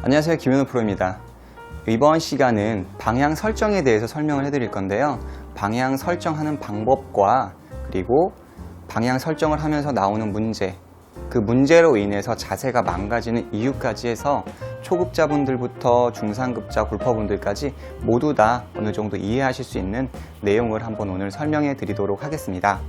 안녕하세요, 김현우 프로입니다. 이번 시간은 방향 설정에 대해서 설명을 해드릴 건데요. 방향 설정하는 방법과 그리고 방향 설정을 하면서 나오는 문제, 그 문제로 인해서 자세가 망가지는 이유까지 해서 초급자분들부터 중상급자 골퍼분들까지 모두 다 어느 정도 이해하실 수 있는 내용을 한번 오늘 설명해 드리도록 하겠습니다.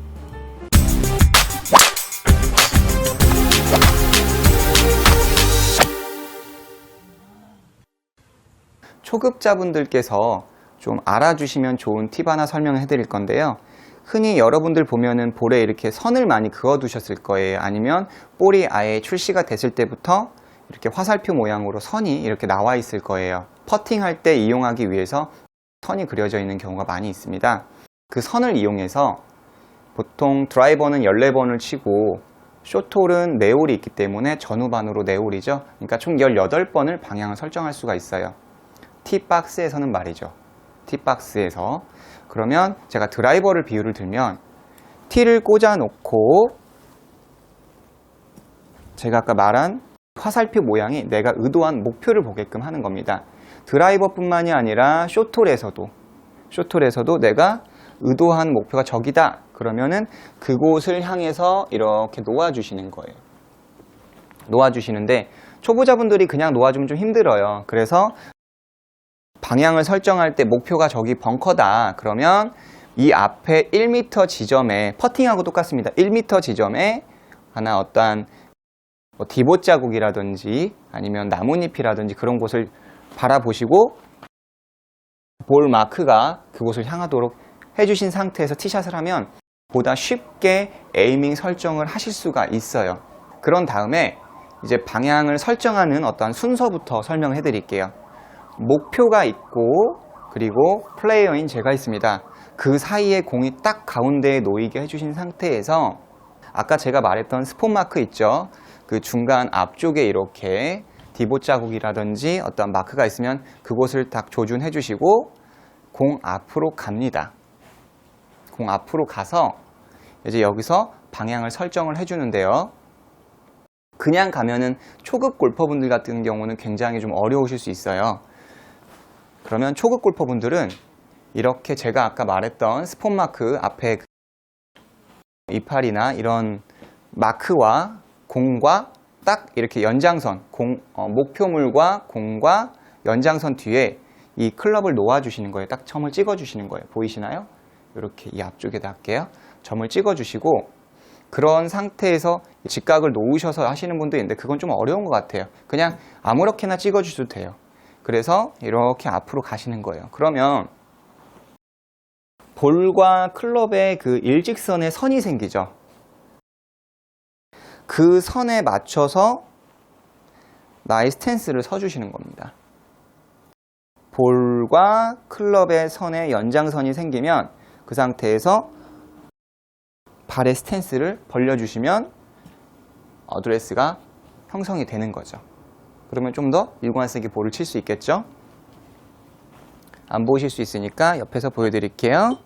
초급자분들께서 좀 알아주시면 좋은 팁 하나 설명해 드릴 건데요. 흔히 여러분들 보면은 볼에 이렇게 선을 많이 그어 두셨을 거예요. 아니면 볼이 아예 출시가 됐을 때부터 이렇게 화살표 모양으로 선이 이렇게 나와 있을 거예요. 퍼팅할 때 이용하기 위해서 선이 그려져 있는 경우가 많이 있습니다. 그 선을 이용해서 보통 드라이버는 14번을 치고 숏홀은 4홀이 있기 때문에 전후반으로 4홀이죠. 그러니까 총 18번을 방향을 설정할 수가 있어요. 티박스에서는 말이죠. 티박스에서. 그러면 제가 드라이버를 비유를 들면 티를 꽂아 놓고 제가 아까 말한 화살표 모양이 내가 의도한 목표를 보게끔 하는 겁니다. 드라이버뿐만이 아니라 숏홀에서도 내가 의도한 목표가 저기다. 그러면은 그곳을 향해서 이렇게 놓아주시는 거예요. 놓아주시는데 초보자분들이 그냥 놓아주면 좀 힘들어요. 그래서 방향을 설정할 때 목표가 저기 벙커다. 그러면 이 앞에 1m 지점에 퍼팅하고 똑같습니다. 1m 지점에 하나 어떠한 디봇 자국이라든지 아니면 나뭇잎이라든지 그런 곳을 바라보시고 볼 마크가 그곳을 향하도록 해주신 상태에서 티샷을 하면 보다 쉽게 에이밍 설정을 하실 수가 있어요. 그런 다음에 이제 방향을 설정하는 어떠한 순서부터 설명해 드릴게요. 목표가 있고 그리고 플레이어인 제가 있습니다. 그 사이에 공이 딱 가운데에 놓이게 해주신 상태에서 아까 제가 말했던 스폰 마크 있죠. 그 중간 앞쪽에 이렇게 디봇 자국이라든지 어떤 마크가 있으면 그곳을 딱 조준해 주시고 공 앞으로 갑니다. 공 앞으로 가서 이제 여기서 방향을 설정을 해주는데요. 그냥 가면은 초급 골퍼분들 같은 경우는 굉장히 좀 어려우실 수 있어요. 그러면 초급 골퍼분들은 이렇게 제가 아까 말했던 스폰 마크 앞에 이팔이나 이런 마크와 공과 딱 이렇게 연장선, 목표물과 공과 연장선 뒤에 이 클럽을 놓아주시는 거예요. 딱 점을 찍어주시는 거예요. 보이시나요? 이렇게 이 앞쪽에다 할게요. 점을 찍어주시고 그런 상태에서 직각을 놓으셔서 하시는 분도 있는데 그건 좀 어려운 것 같아요. 그냥 아무렇게나 찍어주셔도 돼요. 그래서 이렇게 앞으로 가시는 거예요. 그러면 볼과 클럽의 그 일직선에 선이 생기죠. 그 선에 맞춰서 나의 스탠스를 서주시는 겁니다. 볼과 클럽의 선에 연장선이 생기면 그 상태에서 발의 스탠스를 벌려주시면 어드레스가 형성이 되는 거죠. 그러면 좀 더 일관되게 볼을 칠 수 있겠죠? 안 보실 수 있으니까 옆에서 보여드릴게요.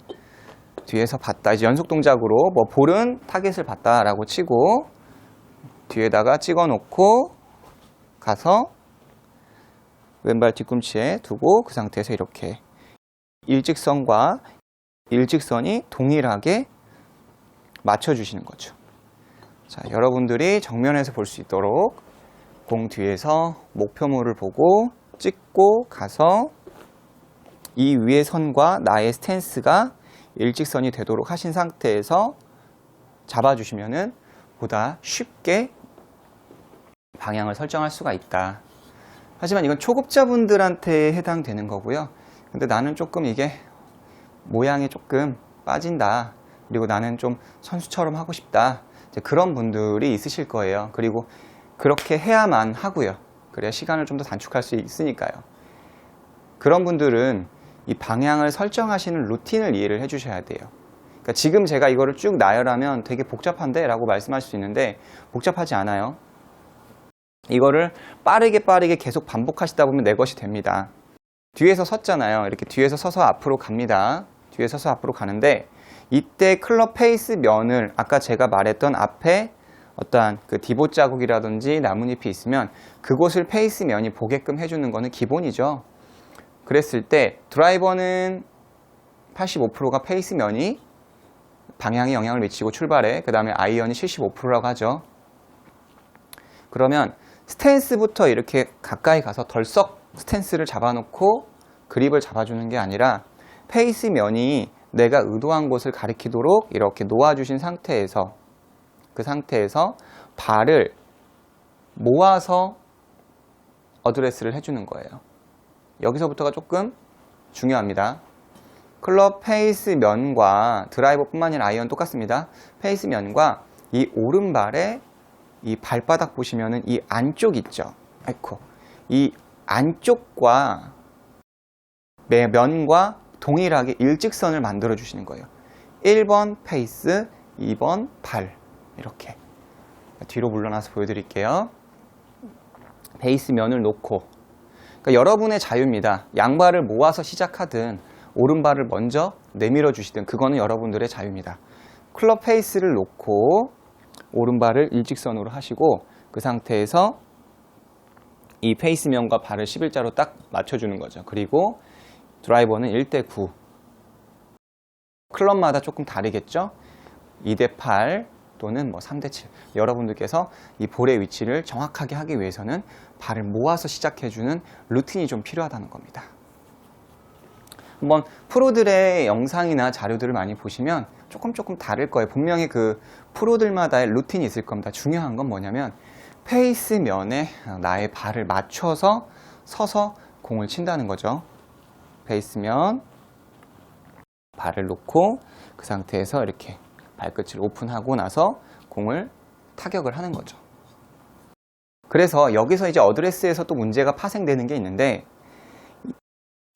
뒤에서 봤다. 이제 연속 동작으로 볼은 타겟을 봤다라고 치고 뒤에다가 찍어 놓고 가서 왼발 뒤꿈치에 두고 그 상태에서 이렇게 일직선과 일직선이 동일하게 맞춰주시는 거죠. 자, 여러분들이 정면에서 볼 수 있도록 공 뒤에서 목표물을 보고 찍고 가서 이 위의 선과 나의 스탠스가 일직선이 되도록 하신 상태에서 잡아주시면은 보다 쉽게 방향을 설정할 수가 있다. 하지만 이건 초급자분들한테 해당되는 거고요. 근데 나는 조금 이게 모양이 조금 빠진다. 그리고 나는 좀 선수처럼 하고 싶다. 이제 그런 분들이 있으실 거예요. 그리고 그렇게 해야만 하고요. 그래야 시간을 좀 더 단축할 수 있으니까요. 그런 분들은 이 방향을 설정하시는 루틴을 이해를 해주셔야 돼요. 그러니까 지금 제가 이거를 쭉 나열하면 되게 복잡한데? 라고 말씀하실 수 있는데 복잡하지 않아요. 이거를 빠르게 계속 반복하시다 보면 내 것이 됩니다. 뒤에서 섰잖아요. 이렇게 뒤에서 서서 앞으로 갑니다. 뒤에 서서 앞으로 가는데 이때 클럽 페이스 면을 아까 제가 말했던 앞에 어떠한 그 디봇 자국이라든지 나뭇잎이 있으면 그곳을 페이스면이 보게끔 해주는 거는 기본이죠. 그랬을 때 드라이버는 85%가 페이스면이 방향에 영향을 미치고 출발해, 그 다음에 아이언이 75%라고 하죠. 그러면 스탠스부터 이렇게 가까이 가서 덜썩 스탠스를 잡아놓고 그립을 잡아주는 게 아니라 페이스면이 내가 의도한 곳을 가리키도록 이렇게 놓아주신 상태에서, 그 상태에서 발을 모아서 어드레스를 해주는 거예요. 여기서부터가 조금 중요합니다. 클럽 페이스 면과 드라이버뿐만 아니라 아이언 똑같습니다. 페이스 면과 이 오른발의 이 발바닥 보시면은 이 안쪽 있죠. 아이코. 이 안쪽과 면과 동일하게 일직선을 만들어 주시는 거예요. 1번 페이스, 2번 발. 이렇게. 뒤로 물러나서 보여드릴게요. 페이스 면을 놓고. 그러니까 여러분의 자유입니다. 양발을 모아서 시작하든 오른발을 먼저 내밀어 주시든 그거는 여러분들의 자유입니다. 클럽 페이스를 놓고 오른발을 일직선으로 하시고 그 상태에서 이 페이스면과 발을 11자로 딱 맞춰주는 거죠. 그리고 드라이버는 1대9. 클럽마다 조금 다르겠죠? 2대8 또는 뭐 3대7. 여러분들께서 이 볼의 위치를 정확하게 하기 위해서는 발을 모아서 시작해주는 루틴이 좀 필요하다는 겁니다. 한번 프로들의 영상이나 자료들을 많이 보시면 조금 다를 거예요. 분명히 그 프로들마다의 루틴이 있을 겁니다. 중요한 건 뭐냐면 페이스면에 나의 발을 맞춰서 서서 공을 친다는 거죠. 페이스면 발을 놓고 그 상태에서 이렇게 발끝을 오픈하고 나서 공을 타격을 하는 거죠. 그래서 여기서 이제 어드레스에서 또 문제가 파생되는 게 있는데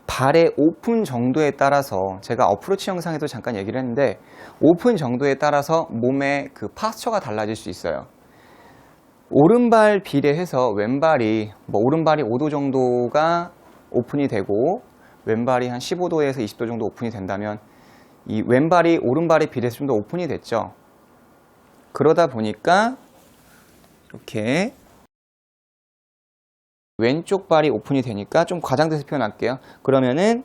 발의 오픈 정도에 따라서 제가 어프로치 영상에도 잠깐 얘기를 했는데 오픈 정도에 따라서 몸의 그 파스처가 달라질 수 있어요. 오른발 비례해서 왼발이 오른발이 5도 정도가 오픈이 되고 왼발이 한 15도에서 20도 정도 오픈이 된다면 이 왼발이 오른발에 비례해서 좀 더 오픈이 됐죠. 그러다 보니까 이렇게 왼쪽 발이 오픈이 되니까 좀 과장돼서 표현할게요. 그러면은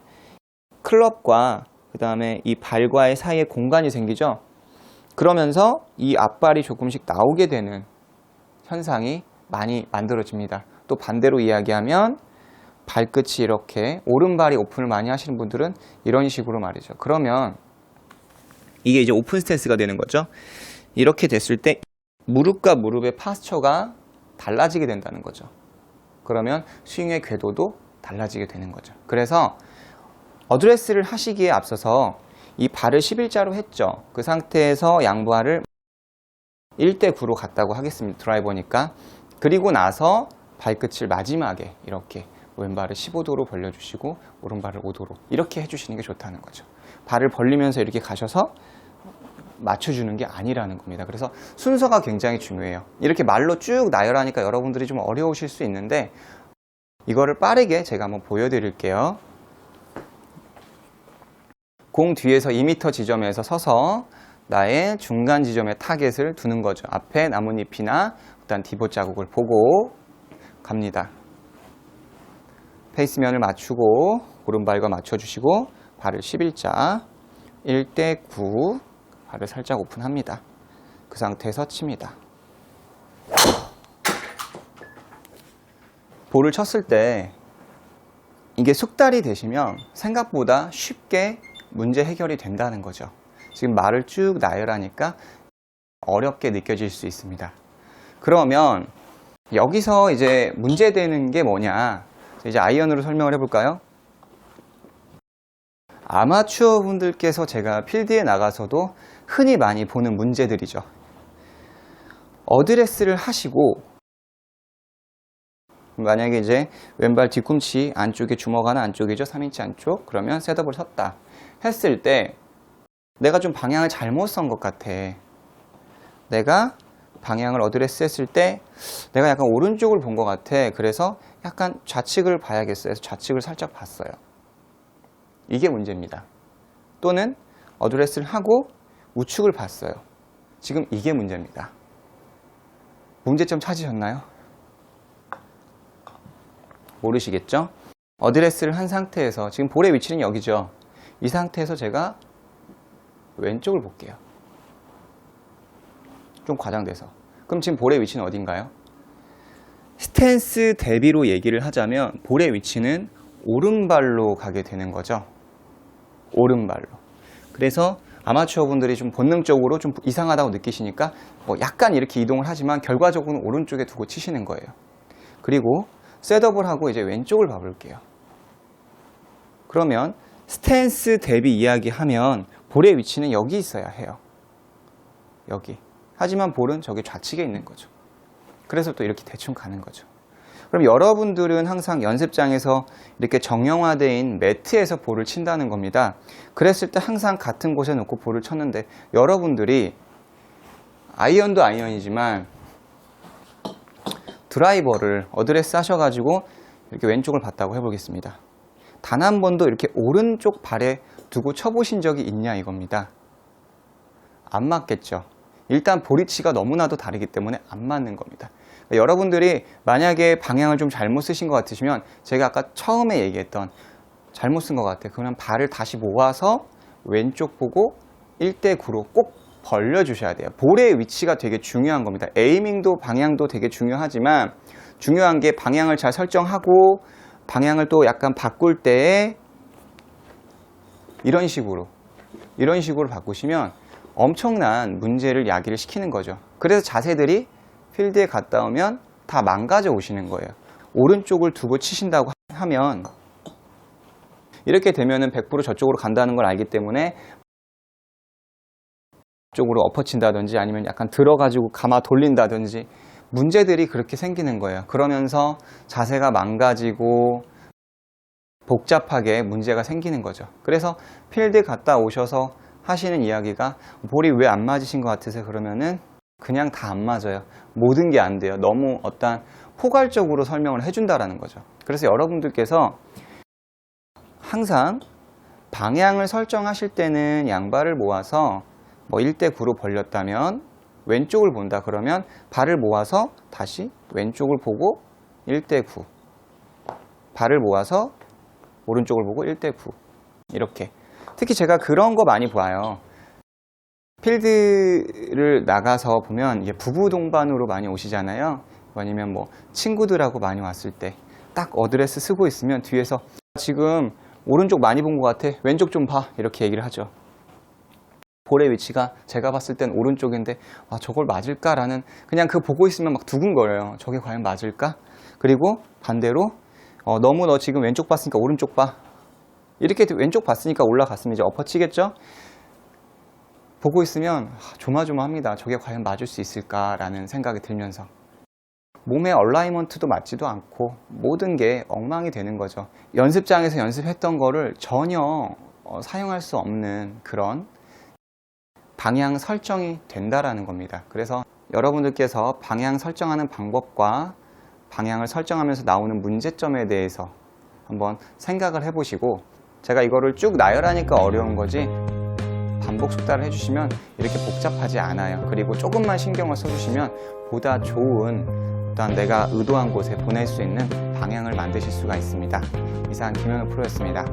클럽과 그 다음에 이 발과의 사이에 공간이 생기죠. 그러면서 이 앞발이 조금씩 나오게 되는 현상이 많이 만들어집니다. 또 반대로 이야기하면 발끝이 이렇게 오른발이 오픈을 많이 하시는 분들은 이런 식으로 말이죠. 그러면 이게 이제 오픈 스탠스가 되는 거죠. 이렇게 됐을 때 무릎과 무릎의 파스처가 달라지게 된다는 거죠. 그러면 스윙의 궤도도 달라지게 되는 거죠. 그래서 어드레스를 하시기에 앞서서 이 발을 11자로 했죠. 그 상태에서 양발을 1대9로 갔다고 하겠습니다. 드라이버니까. 그리고 나서 발끝을 마지막에 이렇게 왼발을 15도로 벌려주시고 오른발을 5도로 이렇게 해주시는 게 좋다는 거죠. 발을 벌리면서 이렇게 가셔서 맞춰주는 게 아니라는 겁니다. 그래서 순서가 굉장히 중요해요. 이렇게 말로 쭉 나열하니까 여러분들이 좀 어려우실 수 있는데 이거를 빠르게 제가 한번 보여드릴게요. 공 뒤에서 2m 지점에서 서서 나의 중간 지점에 타겟을 두는 거죠. 앞에 나뭇잎이나 일단 디봇 자국을 보고 갑니다. 페이스면을 맞추고 오른발과 맞춰주시고 발을 11자 1대9 발을 살짝 오픈합니다. 그 상태에서 칩니다. 볼을 쳤을 때 이게 숙달이 되시면 생각보다 쉽게 문제 해결이 된다는 거죠. 지금 말을 쭉 나열하니까 어렵게 느껴질 수 있습니다. 그러면 여기서 이제 문제되는 게 뭐냐? 이제 아이언으로 설명을 해볼까요? 아마추어 분들께서 제가 필드에 나가서도 흔히 많이 보는 문제들이죠. 어드레스를 하시고 만약에 이제 왼발 뒤꿈치 안쪽에 주먹 하나 안쪽이죠. 3인치 안쪽. 그러면 셋업을 섰다 했을 때 내가 좀 방향을 잘못 선 것 같아. 내가 방향을 어드레스 했을 때 내가 약간 오른쪽을 본 것 같아. 그래서 약간 좌측을 봐야겠어요. 그래서 좌측을 살짝 봤어요. 이게 문제입니다. 또는 어드레스를 하고 우측을 봤어요. 지금 이게 문제입니다. 문제점 찾으셨나요? 모르시겠죠? 어드레스를 한 상태에서 지금 볼의 위치는 여기죠. 이 상태에서 제가 왼쪽을 볼게요. 좀 과장돼서. 그럼 지금 볼의 위치는 어딘가요? 스탠스 대비로 얘기를 하자면 볼의 위치는 오른발로 가게 되는 거죠. 오른발로. 그래서 아마추어 분들이 좀 본능적으로 좀 이상하다고 느끼시니까 뭐 약간 이렇게 이동을 하지만 결과적으로는 오른쪽에 두고 치시는 거예요. 그리고 셋업을 하고 이제 왼쪽을 봐볼게요. 그러면 스탠스 대비 이야기하면 볼의 위치는 여기 있어야 해요. 여기. 하지만 볼은 저기 좌측에 있는 거죠. 그래서 또 이렇게 대충 가는 거죠. 그럼 여러분들은 항상 연습장에서 이렇게 정형화된 매트에서 볼을 친다는 겁니다. 그랬을 때 항상 같은 곳에 놓고 볼을 쳤는데 여러분들이 아이언도 아이언이지만 드라이버를 어드레스 하셔가지고 이렇게 왼쪽을 봤다고 해보겠습니다. 단 한 번도 이렇게 오른쪽 발에 두고 쳐보신 적이 있냐 이겁니다. 안 맞겠죠. 일단 볼위치가 너무나도 다르기 때문에 안 맞는 겁니다. 여러분들이 만약에 방향을 좀 잘못 쓰신 것 같으시면 제가 아까 처음에 얘기했던 잘못 쓴 것 같아요. 그러면 발을 다시 모아서 왼쪽 보고 1대9로 꼭 벌려주셔야 돼요. 볼의 위치가 되게 중요한 겁니다. 에이밍도 방향도 되게 중요하지만 중요한 게 방향을 잘 설정하고 방향을 또 약간 바꿀 때 이런 식으로 바꾸시면 엄청난 문제를 야기를 시키는 거죠. 그래서 자세들이 필드에 갔다 오면 다 망가져 오시는 거예요. 오른쪽을 두고 치신다고 하면 이렇게 되면은 100% 저쪽으로 간다는 걸 알기 때문에 쪽으로 엎어친다든지 아니면 약간 들어가지고 감아 돌린다든지 문제들이 그렇게 생기는 거예요. 그러면서 자세가 망가지고 복잡하게 문제가 생기는 거죠. 그래서 필드 갔다 오셔서 하시는 이야기가 볼이 왜 안 맞으신 것 같으세요? 그러면은 그냥 다 안 맞아요. 모든 게 안 돼요. 너무 어떤 포괄적으로 설명을 해준다라는 거죠. 그래서 여러분들께서 항상 방향을 설정하실 때는 양발을 모아서 뭐 1대9로 벌렸다면 왼쪽을 본다 그러면 발을 모아서 다시 왼쪽을 보고 1대9 발을 모아서 오른쪽을 보고 1대9 이렇게 특히 제가 그런 거 많이 봐요. 필드를 나가서 보면 이게 부부 동반으로 많이 오시잖아요. 아니면 뭐 친구들하고 많이 왔을 때 딱 어드레스 쓰고 있으면 뒤에서 지금 오른쪽 많이 본 것 같아. 왼쪽 좀 봐. 이렇게 얘기를 하죠. 볼의 위치가 제가 봤을 땐 오른쪽인데 아, 저걸 맞을까라는 그냥 그 보고 있으면 막 두근거려요. 저게 과연 맞을까? 그리고 반대로 너무 너 지금 왼쪽 봤으니까 오른쪽 봐. 이렇게 왼쪽 봤으니까 올라갔으면 이제 엎어치겠죠? 보고 있으면 조마조마합니다. 저게 과연 맞을 수 있을까라는 생각이 들면서 몸의 얼라이먼트도 맞지도 않고 모든 게 엉망이 되는 거죠. 연습장에서 연습했던 거를 전혀 사용할 수 없는 그런 방향 설정이 된다라는 겁니다. 그래서 여러분들께서 방향 설정하는 방법과 방향을 설정하면서 나오는 문제점에 대해서 한번 생각을 해보시고 제가 이거를 쭉 나열하니까 어려운 거지 반복 숙달을 해주시면 이렇게 복잡하지 않아요. 그리고 조금만 신경을 써주시면 보다 좋은 어떤 내가 의도한 곳에 보낼 수 있는 방향을 만드실 수가 있습니다. 이상 김현우 프로였습니다.